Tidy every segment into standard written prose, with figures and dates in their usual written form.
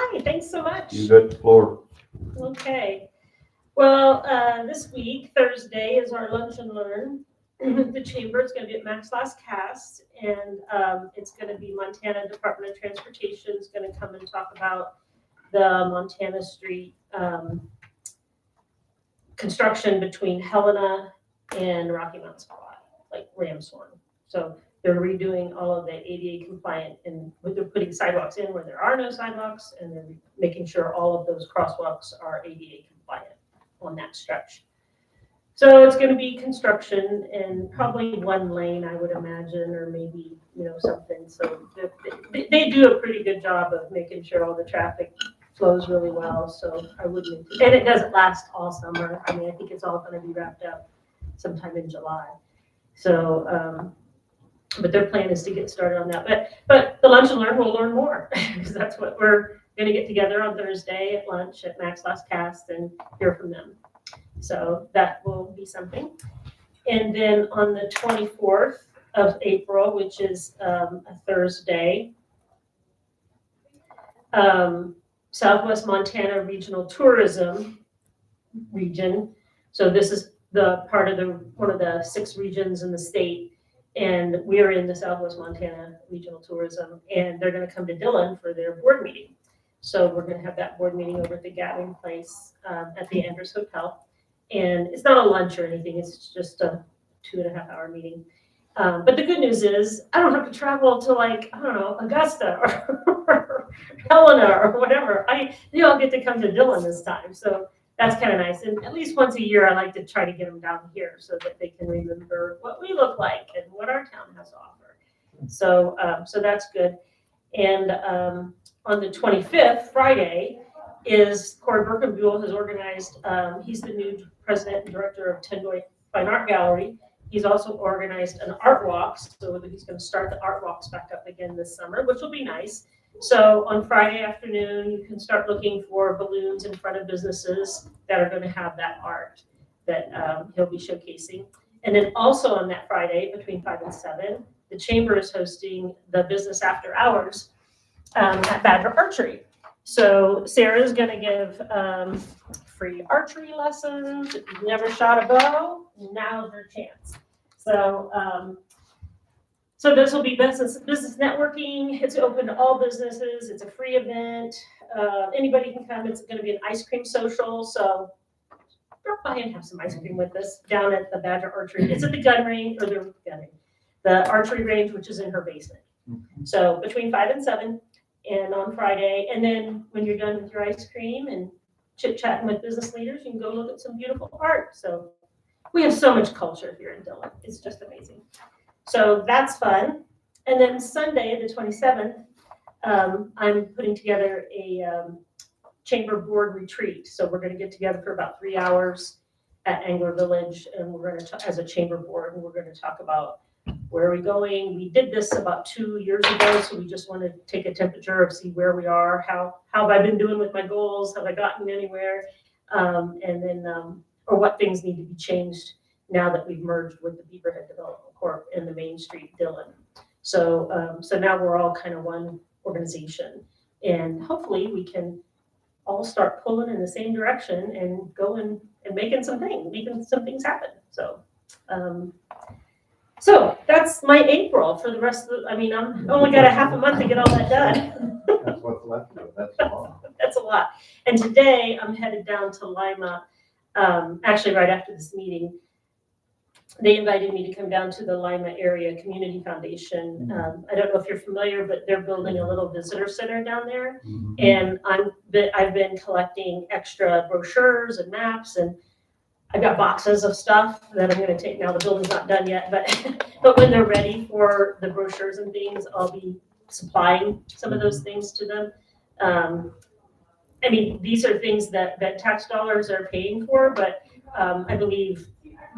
Hi, thanks so much. You got the floor. Okay. Well, this week, Thursday, is our lunch and learn. The chamber is going to be at Max Last Cast, and it's going to be Montana Department of Transportation is going to come and talk about the Montana Street construction between Helena and Rocky Mountain Spot, like Ramshorn. So they're redoing all of the ADA compliant, and they're putting sidewalks in where there are no sidewalks, and they're making sure all of those crosswalks are ADA compliant on that stretch. So it's going to be construction and probably one lane, I would imagine, or maybe, something. So they do a pretty good job of making sure all the traffic flows really well. So I wouldn't, and it doesn't last all summer. I mean, I think it's all going to be wrapped up sometime in July. So, but their plan is to get started on that. But the lunch and learn, we'll learn more because that's what we're going to get together on Thursday at lunch at Max Last Cast and hear from them. So that will be something. And then on the 24th of April, which is a Thursday, Southwest Montana Regional Tourism Region. So this is the part of one of the 6 regions in the state. And we're in the Southwest Montana Regional Tourism, and they're going to come to Dillon for their board meeting. So we're going to have that board meeting over at the Gathering Place at the Andrews Hotel. And it's not a lunch or anything, it's just a 2.5-hour meeting. But the good news is I don't have to travel to Augusta or Helena or whatever. They all get to come to Dillon this time. So that's kind of nice. And at least once a year, I like to try to get them down here so that they can remember what we look like and what our town has to offer. So that's good. And on the 25th, Friday, is Corey Birkenbuhl has organized, he's the new president and director of Tendoy Fine Art Gallery. He's also organized an art walk, so he's going to start the art walks back up again this summer, which will be nice. So on Friday afternoon, you can start looking for balloons in front of businesses that are going to have that art that he'll be showcasing. And then also on that Friday between 5 and 7, the chamber is hosting the business after hours at Badger Archery. So Sarah's going to give free archery lessons. If you've never shot a bow, now's your chance. So this will be business networking. It's open to all businesses. It's a free event. Anybody can come. It's going to be an ice cream social. So drop by and have some ice cream with us down at the Badger Archery. It's at the gun range, or the archery range, which is in her basement. So between 5 and 7. And on Friday, and then when you're done with your ice cream and chit-chatting with business leaders, you can go look at some beautiful art. So we have so much culture here in Dillon. It's just amazing. So that's fun. And then Sunday, the 27th, I'm putting together a chamber board retreat. So we're going to get together for about 3 hours at Angler Village, and we're going to, as a chamber board, and we're going to talk about where are we going. We did this about 2 years ago, so we just want to take a temperature of see where we are, how have I been doing with my goals, have I gotten anywhere, and then or what things need to be changed now that we've merged with the Beaverhead Development Corp and the Main Street Dillon. So now we're all kind of one organization, and hopefully we can all start pulling in the same direction and going and making some things happen. So that's my April. For the rest of I'm only got a half a month to get all that done. That's what's left of it. That's a lot. That's a lot. And today I'm headed down to Lima, actually right after this meeting. They invited me to come down to the Lima Area Community Foundation. I don't know if you're familiar, but they're building a little visitor center down there. And I've been collecting extra brochures and maps, and I've got boxes of stuff that I'm going to take now. The building's not done yet, but when they're ready for the brochures and things, I'll be supplying some of those things to them. These are things that tax dollars are paying for, but I believe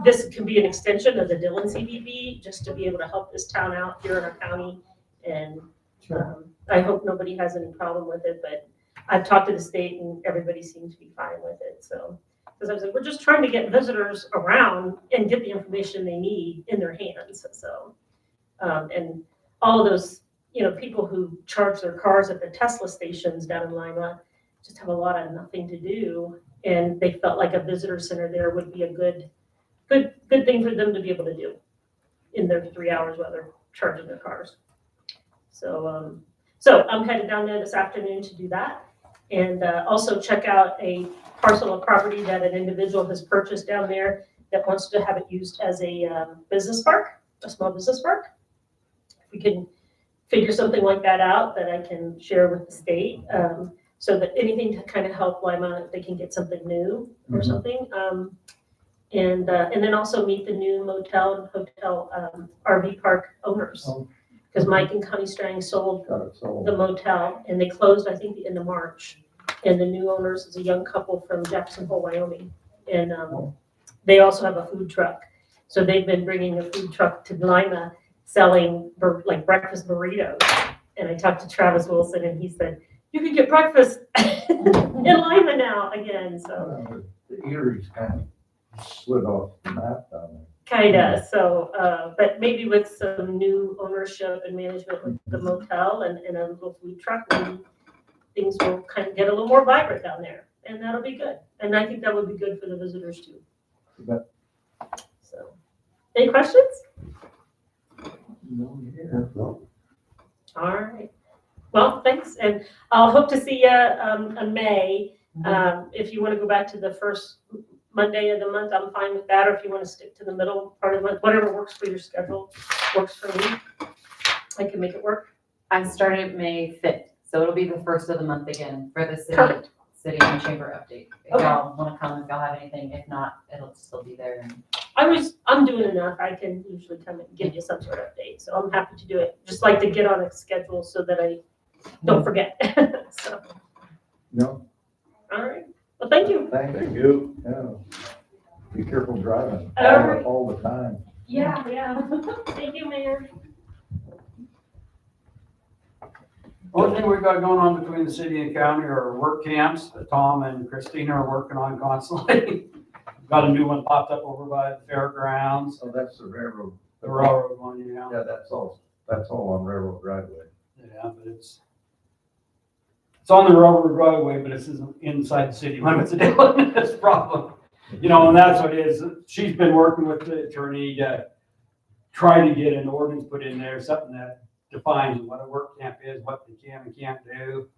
this can be an extension of the Dillon CDB just to be able to help this town out here in our county. And I hope nobody has any problem with it, but I've talked to the state and everybody seems to be fine with it. So, because I was like, we're just trying to get visitors around and get the information they need in their hands. So, and all of those, people who charge their cars at the Tesla stations down in Lima just have a lot of nothing to do. And they felt like a visitor center there would be a good thing for them to be able to do in their 3 hours while they're charging their cars. So I'm headed down there this afternoon to do that. And also check out a parcel of property that an individual has purchased down there that wants to have it used as a business park, a small business park. If we can figure something like that out that I can share with the state, so that anything to kind of help Lima, if they can get something new or something. And then also meet the new motel and hotel RV park owners. Because Mike and Connie Strang sold the motel, and they closed, I think, the end of March. And the new owners is a young couple from Jackson Hole, Wyoming. And they also have a food truck. So they've been bringing a food truck to Lima selling like breakfast burritos. And I talked to Travis Wilson, and he said, you can get breakfast in Lima now again. So The Erie's kind of slid off the map down there. Kinda, so, but maybe with some new ownership and management with the motel and a little food truck, maybe things will kind of get a little more vibrant down there, and that'll be good. And I think that would be good for the visitors too. Yeah. So, any questions? No, yeah. No. All right. Well, thanks, and I'll hope to see you in May. If you want to go back to the first Monday of the month, I'm fine with that, or if you want to stick to the middle part of the month, whatever works for your schedule, works for me. I can make it work. I started May 5th, so it'll be the first of the month again for the Perfect. city and chamber update. If Okay. y'all want to come, if y'all have anything, if not, it'll still be there. I'm doing enough. I can usually come and give you some sort of update, so I'm happy to do it. Just like to get on a schedule so that I don't forget. So, No, all right. Well, thank you. thank you. Yeah. Be careful driving All right. all the time. Yeah. Thank you, Mayor. One thing we've got going on between the city and county are work camps that Tom and Christina are working on constantly. Got a new one popped up over by the fairgrounds, So that's the railroad. the railroad one, Yeah, that's all on railroad driveway. Yeah, but it's on the railroad driveway, but it's inside the city limits of Dillon. That's the problem. And that's what it is. She's been working with the attorney to try to get an ordinance put in there, something that defines what a work camp is, what they can and can't do.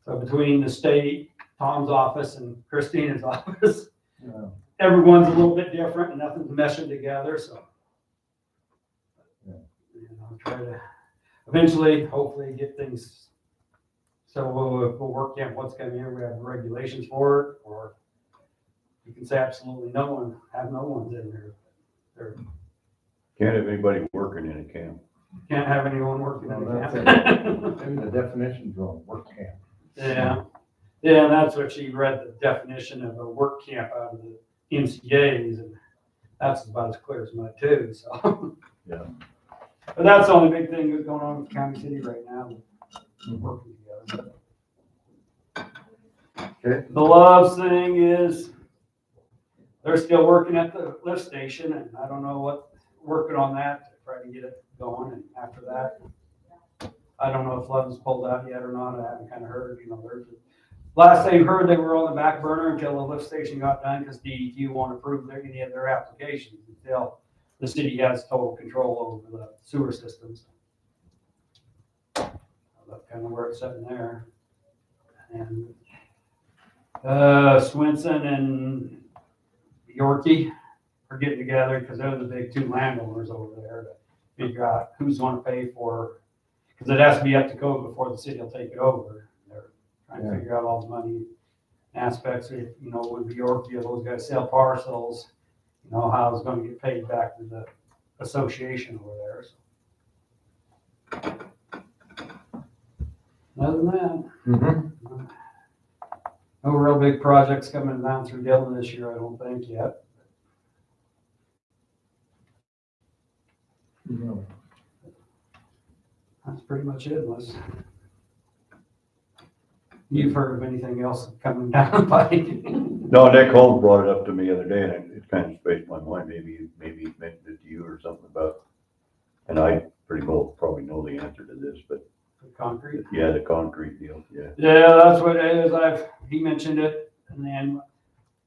So between the state, Tom's office, and Christina's office, Yeah. everyone's a little bit different and nothing's meshing together, so. Yeah. Try to eventually, hopefully get things. So we'll work camp what's coming here, we have regulations for it, or you can say absolutely no one, have no ones in there. There, Can't have anybody working in a camp. can't have anyone working in No, the that's camp. Maybe the definition's wrong, work camp. Yeah, and that's what she read, the definition of a work camp out of the MCA's, and that's about as clear as mud too, so. Yeah. But that's the only big thing that's going on with County City right now, we're working together. Okay. The Loves thing is, they're still working at the lift station, and I don't know working on that, to try to get it going, and after that, I don't know if Love's pulled out yet or not, I haven't kind of heard, last thing heard, they were on the back burner until the lift station got done, because DEQ won't approve any of their applications until the city has total control over the sewer systems. That's kind of where it's sitting there. And Swinson and Yorkie are getting together because they're the big two landowners over there to figure out who's going to pay for, because it has to be up to code before the city will take it over. They're trying to figure out all the money aspects. Would be Yorkie, if those guys sell parcels, how it's going to get paid back to the association over there. So. Other than that. Mm-hmm. No real big projects coming down through Dillon this year, I don't think yet. No. That's pretty much it, unless you've heard of anything else coming down the pike. No, Nick Holmes brought it up to me the other day, and it kind of spaced my mind. Maybe he mentioned it to you or something about, and I pretty well probably know the answer to this, but The concrete. yeah, the concrete deal, yeah. Yeah, that's what it is. He mentioned it, and then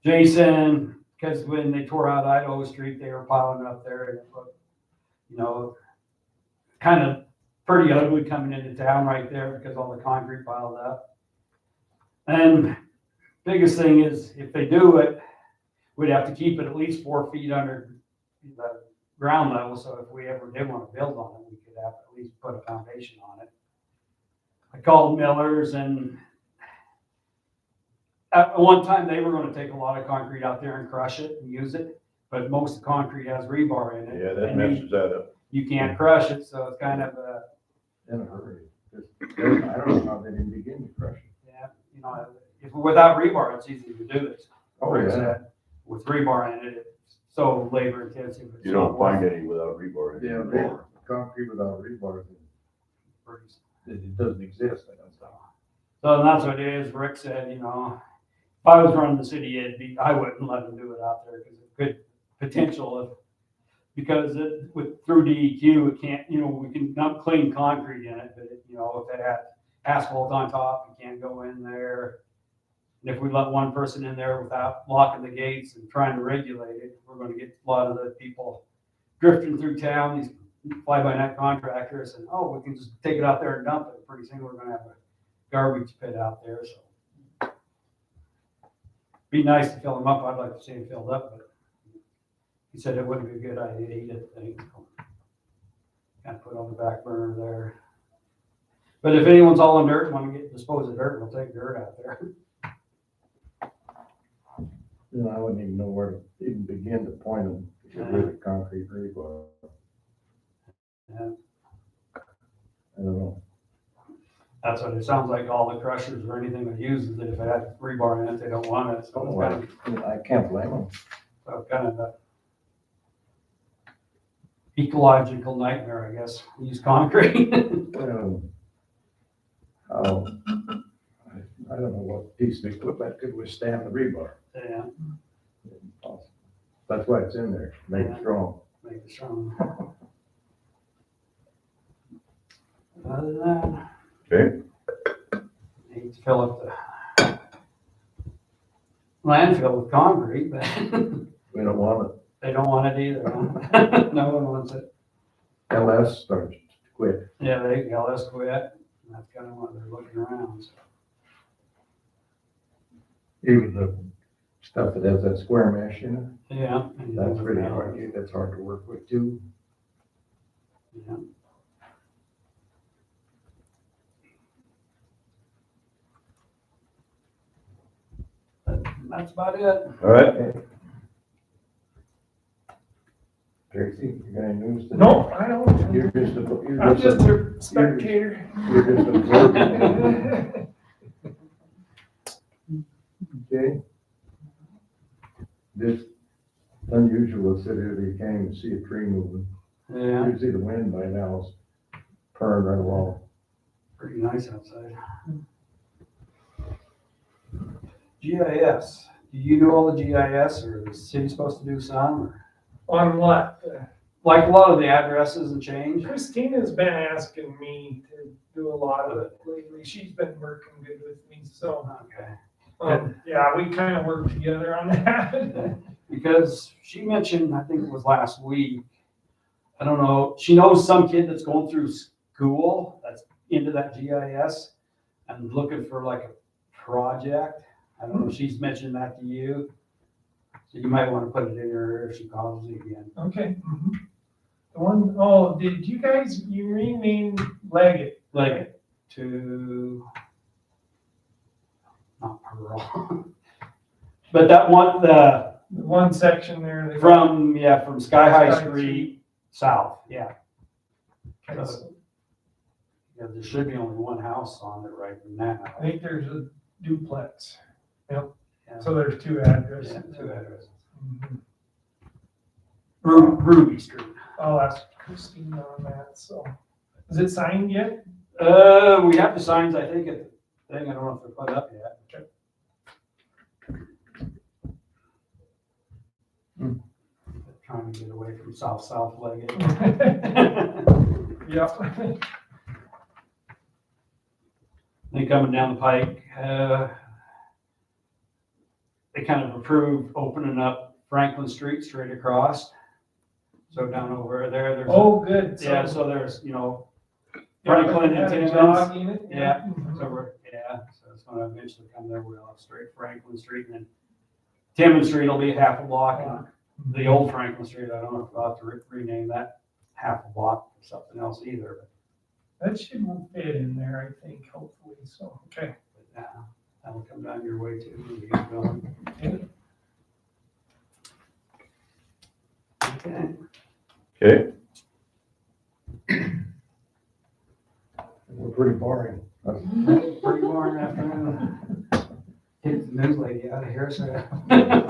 Jason, because when they tore out Idaho Street, they were piling up there and it looked, you know, kind of pretty ugly coming into town right there because all the concrete piled up. And biggest thing is if they do it, we'd have to keep it at least 4 feet under the ground level. So if we ever did want to build on it, we could have at least put a foundation on it. I called Miller's, and at one time they were going to take a lot of concrete out there and crush it and use it, but most of the concrete has rebar in it. Yeah, that and messes that up. you can't crush it, so it's kind of a, In a hurry. I don't know how they didn't begin to crush it. yeah, you know, if without rebar, it's easy to do this. Oh, yeah. With rebar in it, it's so labor intensive. it's You don't not find worth any without rebar. in it Yeah, anymore. concrete without rebar, it. it doesn't exist, I don't think. So that's what it is. Rick said, you know, if I was running the city, I wouldn't let them do it out there because it could potential of, because through DEQ, it can't, you know, we can not clean concrete in it, but you know, if it had asphalt on top, you can't go in there. And if we let one person in there without locking the gates and trying to regulate it, we're going to get a lot of the people drifting through town, these fly-by-night contractors, and oh, we can just take it out there and dump it. Pretty soon we're going to have a garbage pit out there. So be nice to fill them up. I'd like to see them filled up, but he said it wouldn't be a good idea. He didn't think. Kind of put on the back burner there. But if anyone's all in dirt and want to dispose of dirt, we'll take dirt out there. You know, I wouldn't even know where to even begin to point them to get rid of concrete rebar. Yeah. I don't know. That's what it sounds like. All the crushers or anything that uses it, if it has rebar in it, they don't want it. So it's kind of, I can't blame them. kind of a ecological nightmare, I guess. We use concrete. I don't know what piece of equipment could withstand the rebar. Yeah, That's why it's in there, make it strong. make it strong. Other than that, Okay, need to fill up the landfill with concrete, but We don't want they don't want it either. Huh? No one wants it. it. LS starts to quit. Yeah, let's quit. That's kind of what they're looking around. So. Even the stuff that has that square mesh in Yeah. it, that's really hard. That's hard to work with too. Yeah. That's about it. all right. Okay. Tracy, you got any news today? No, I don't. You're just I'm just a spectator. You're just observing. Okay. This unusual to sit here, you can't even see a tree moving. Yeah, Usually the wind by now is purring right along. pretty nice outside. GIS. Do you do all the GIS, or is the city supposed to do some? Or? On what? Like a lot of the addresses and change. Christina's been asking me to do a lot of it lately. She's been working good with me, so, Okay. yeah, we kind of work together on that. Because she mentioned, I think it was last week, I don't know, she knows some kid that's going through school that's into that GIS and looking for like a project. I don't know if she's mentioned that to you. So you might want to put it in her if she calls you again. Okay. The one, oh, did you guys, you renamed Leggett? Like to, not Pearl. But that one, The one section there. that- from Sky High Sky Street south, yeah. Okay, so Yeah, there should be only one house on it right now. I think there's a duplex. Yeah. So there's two addresses. Yeah, two addresses. Mhm. Ruby Street. I'll ask Christina on that, so. Is it signed yet? We have the signs, I think, at the thing, I don't know if they're put up yet. Trying to get away from South Leggett. Yeah. Then coming down the pike, they kind of approved opening up Franklin Street straight across. So down over there, there's, Oh, good. yeah, so there's, you know, Yeah, Franklin and had a Timmins. jog in it, Yeah, Mhm. so so it's gonna eventually come there, we'll have straight Franklin Street, and then Timmins Street will be half a block, and the old Franklin Street, I don't know if I'll have to rename that half a block or something else either, That should fit in there, I think, hopefully, so, okay. but, that'll come down your way too, when you get going. Okay. Okay, We're pretty boring. Pretty boring afternoon. Get the news lady out of here, so.